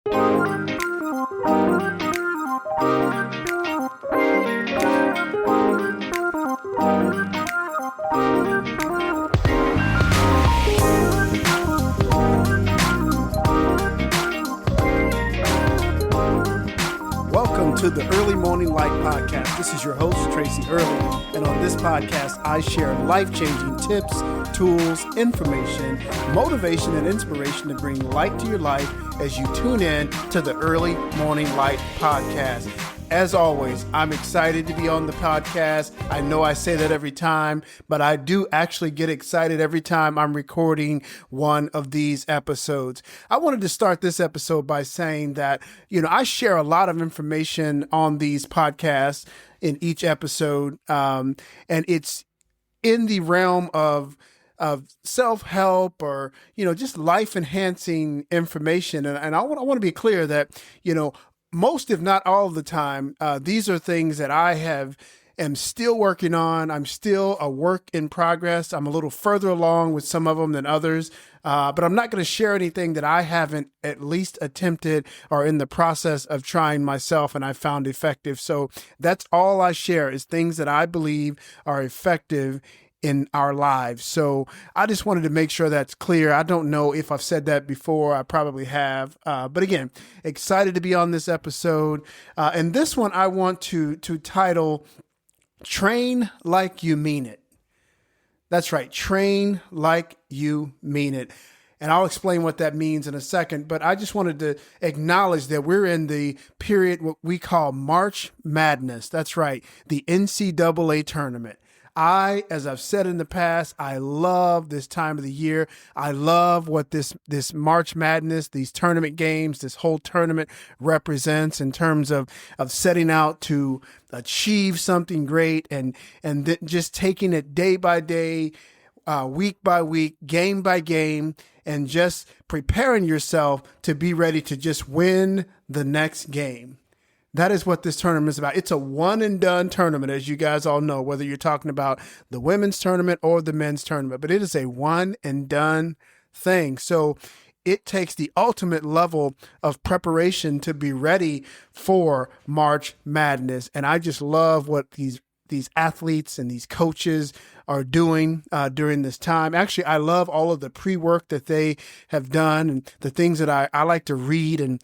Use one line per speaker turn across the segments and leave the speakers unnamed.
Welcome to the Early Morning Light Podcast. This is your host, Tracy Early, and on this podcast, I share life-changing tips, tools, information, motivation, and inspiration to bring light to your life as you tune in to the Early Morning Light Podcast. As always, I'm excited to be on the podcast. I know I say that every time, but I do actually get excited every time I'm recording one of these episodes. I wanted to start this episode by saying that, I share a lot of information on these podcasts in each episode, and it's in the realm of self-help or, just life-enhancing information. And I want to be clear that, most, if not all of the time, these are things that I am still working on. I'm still a work in progress. I'm a little further along with some of them than others, but I'm not going to share anything that I haven't at least attempted or in the process of trying myself and I found effective. So that's all I share is things that I believe are effective in our lives. So I just wanted to make sure that's clear. I don't know if I've said that before. I probably have. But again, excited to be on this episode. And this one I want to title Train Like You Mean It. That's right. Train like you mean it. And I'll explain what that means in a second. But I just wanted to acknowledge that we're in the period what we call March Madness. That's right. The NCAA tournament. As I've said in the past, I love this time of the year. I love what this March Madness, these tournament games, this whole tournament represents in terms of setting out to achieve something great and then just taking it day by day, week by week, game by game, and just preparing yourself to be ready to just win the next game. That is what this tournament is about. It's a one and done tournament, as you guys all know, whether you're talking about the women's tournament or the men's tournament, but it is a one and done thing. So it takes the ultimate level of preparation to be ready for March Madness. And I just love what these athletes and these coaches are doing during this time. Actually, I love all of the pre-work that they have done and the things that I like to read and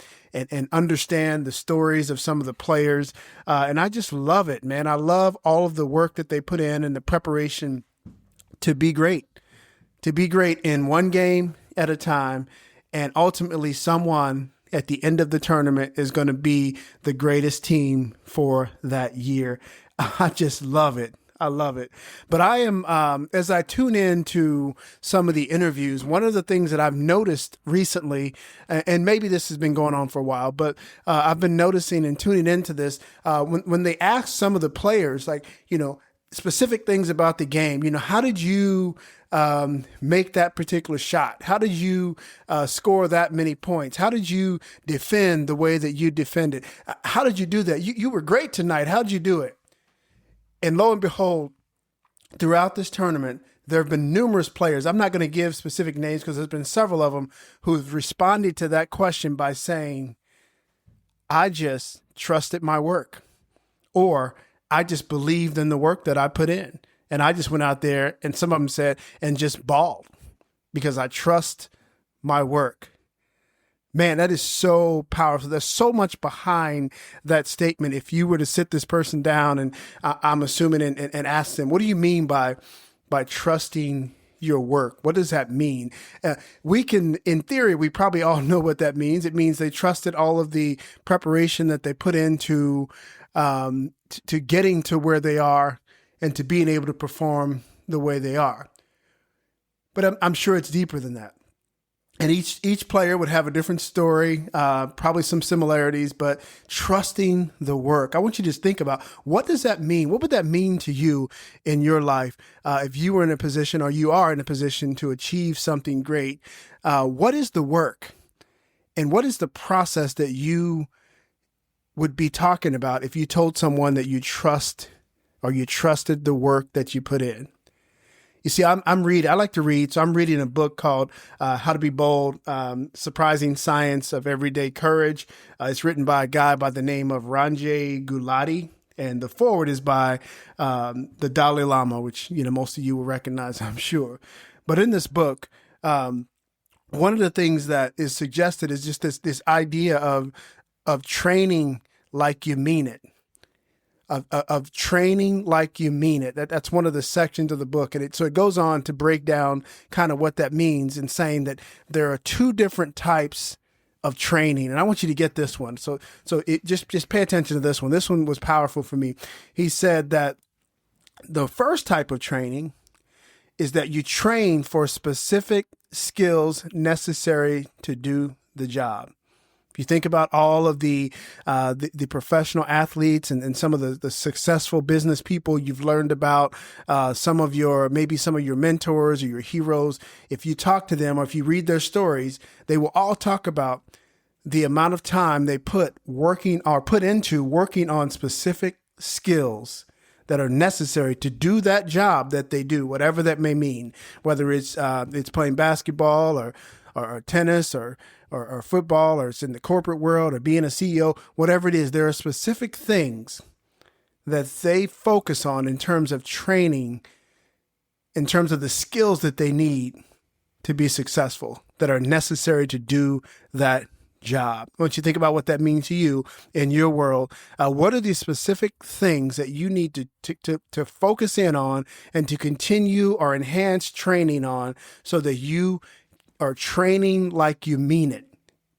understand the stories of some of the players. And I just love it, man. I love all of the work that they put in and the preparation to be great in one game at a time. And ultimately someone at the end of the tournament is going to be the greatest team for that year. I just love it. I love it. But I am, as I tune in to some of the interviews, one of the things that I've noticed recently, and maybe this has been going on for a while, but I've been noticing and tuning into this, when they ask some of the players, like, specific things about the game, how did you make that particular shot? How did you score that many points? How did you defend the way that you defended? How did you do that? You were great tonight. How did you do it? And lo and behold, throughout this tournament, there have been numerous players. I'm not going to give specific names because there's been several of them who've responded to that question by saying, I just trusted my work, or I just believed in the work that I put in. And I just went out there, and some of them said, and just balled because I trust my work. Man, that is so powerful. There's so much behind that statement. If you were to sit this person down and I'm assuming and ask them, what do you mean by trusting your work? What does that mean? We can, in theory, we probably all know what that means. It means they trusted all of the preparation that they put into to getting to where they are and to being able to perform the way they are. But I'm sure it's deeper than that. And each player would have a different story, probably some similarities, but trusting the work. I want you to just think about, what does that mean? What would that mean to you in your life if you were in a position, or you are in a position to achieve something great? What is the work? And what is the process that you would be talking about if you told someone that you trust, or you trusted the work that you put in? You see, I'm reading. I like to read, so I'm reading a book called "How to Be Bold: Surprising Science of Everyday Courage." It's written by a guy by the name of Ranjay Gulati, and the foreword is by the Dalai Lama, which most of you will recognize, I'm sure. But in this book, one of the things that is suggested is just this idea of training like you mean it. Of training like you mean it. That's one of the sections of the book. And so it goes on to break down kind of what that means and saying that there are two different types of training. And I want you to get this one. So it just pay attention to this one. This one was powerful for me. He said that the first type of training is that you train for specific skills necessary to do the job. If you think about all of the professional athletes and some of the successful business people you've learned about, some of your mentors or your heroes, if you talk to them or if you read their stories, they will all talk about the amount of time they put into working on specific skills that are necessary to do that job that they do, whatever that may mean, whether it's playing basketball or tennis or football, or it's in the corporate world or being a CEO, whatever it is, there are specific things that they focus on in terms of training, in terms of the skills that they need to be successful, that are necessary to do that job. I want you to think about what that means to you in your world. What are the specific things that you need to focus in on and to continue or enhance training on so that you are training like you mean it,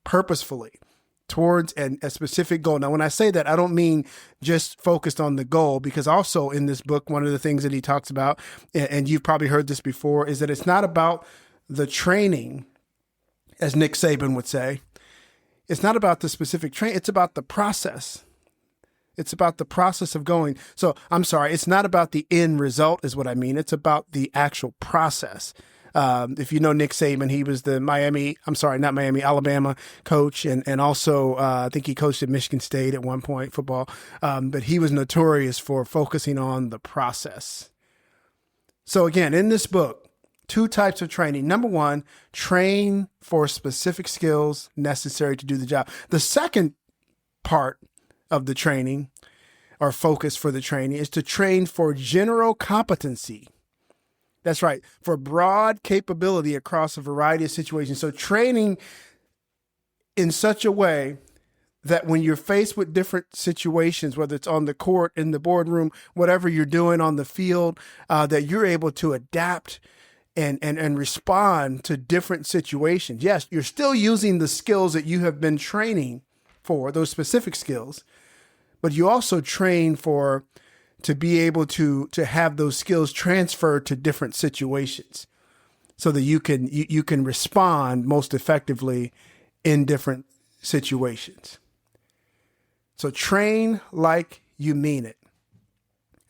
purposefully towards a specific goal. Now, when I say that, I don't mean just focused on the goal, because also in this book, one of the things that he talks about, and you've probably heard this before, is that it's not about the training, as Nick Saban would say. It's not about the specific training. It's about the process. It's about the process of going. So I'm sorry, it's not about the end result is what I mean. It's about the actual process. If you know Nick Saban, he was the Alabama coach. And also, I think he coached at Michigan State at one point, football. But he was notorious for focusing on the process. So again, in this book, two types of training. Number one, train for specific skills necessary to do the job. The second part of the training, or focus for the training, is to train for general competency. That's right, for broad capability across a variety of situations. So training in such a way that when you're faced with different situations, whether it's on the court, in the boardroom, whatever you're doing on the field, that you're able to adapt and respond to different situations. Yes, you're still using the skills that you have been training for, those specific skills, but you also train to be able to have those skills transferred to different situations so that you can respond most effectively in different situations. So train like you mean it.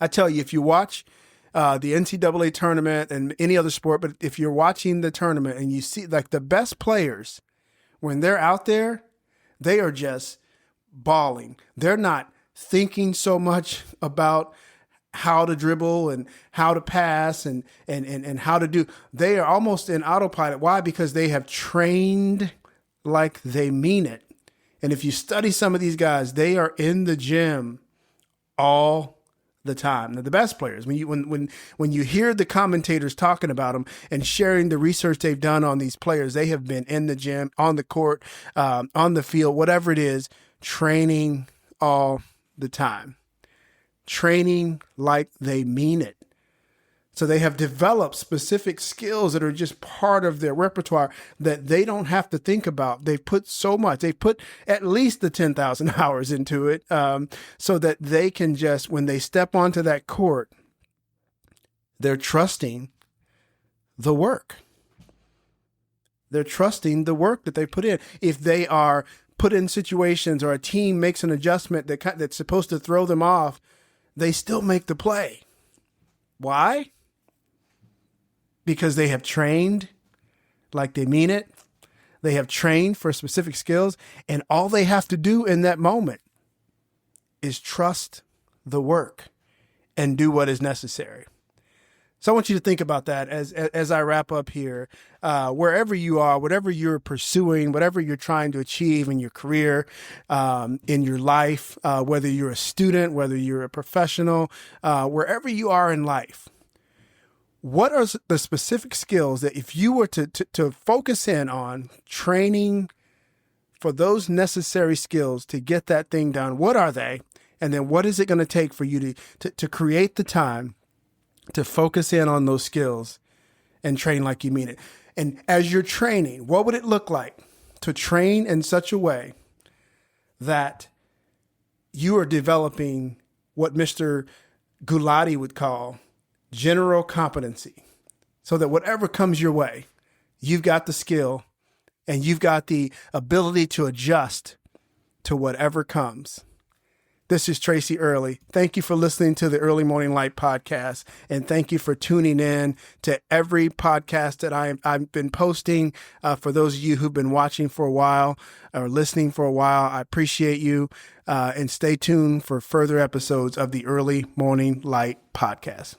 I tell you, if you watch the NCAA tournament and any other sport, but if you're watching the tournament and you see like the best players, when they're out there, they are just balling. They're not thinking so much about how to dribble and how to pass and how to do. They are almost in autopilot. Why? Because they have trained like they mean it. And if you study some of these guys, they are in the gym all the time. Now, the best players, when you hear the commentators talking about them and sharing the research they've done on these players, they have been in the gym, on the court, on the field, whatever it is, training all the time. Training like they mean it. So they have developed specific skills that are just part of their repertoire that they don't have to think about. They've put so much. They put at least the 10,000 hours into it so that they can just, when they step onto that court, they're trusting the work. They're trusting the work that they put in. If they are put in situations or a team makes an adjustment that's supposed to throw them off, they still make the play. Why? Because they have trained like they mean it. They have trained for specific skills, and all they have to do in that moment is trust the work and do what is necessary. So I want you to think about that as I wrap up here. Wherever you are, whatever you're pursuing, whatever you're trying to achieve in your career, in your life, whether you're a student, whether you're a professional, wherever you are in life, what are the specific skills that if you were to focus in on training for those necessary skills to get that thing done, what are they? And then what is it going to take for you to create the time to focus in on those skills and train like you mean it? And as you're training, what would it look like to train in such a way that you are developing what Mr. Gulati would call general competency, so that whatever comes your way, you've got the skill and you've got the ability to adjust to whatever comes. This is Tracy Early. Thank you for listening to the Early Morning Light podcast, and thank you for tuning in to every podcast that I've been posting. For those of you who've been watching for a while or listening for a while, I appreciate you, and stay tuned for further episodes of the Early Morning Light podcast.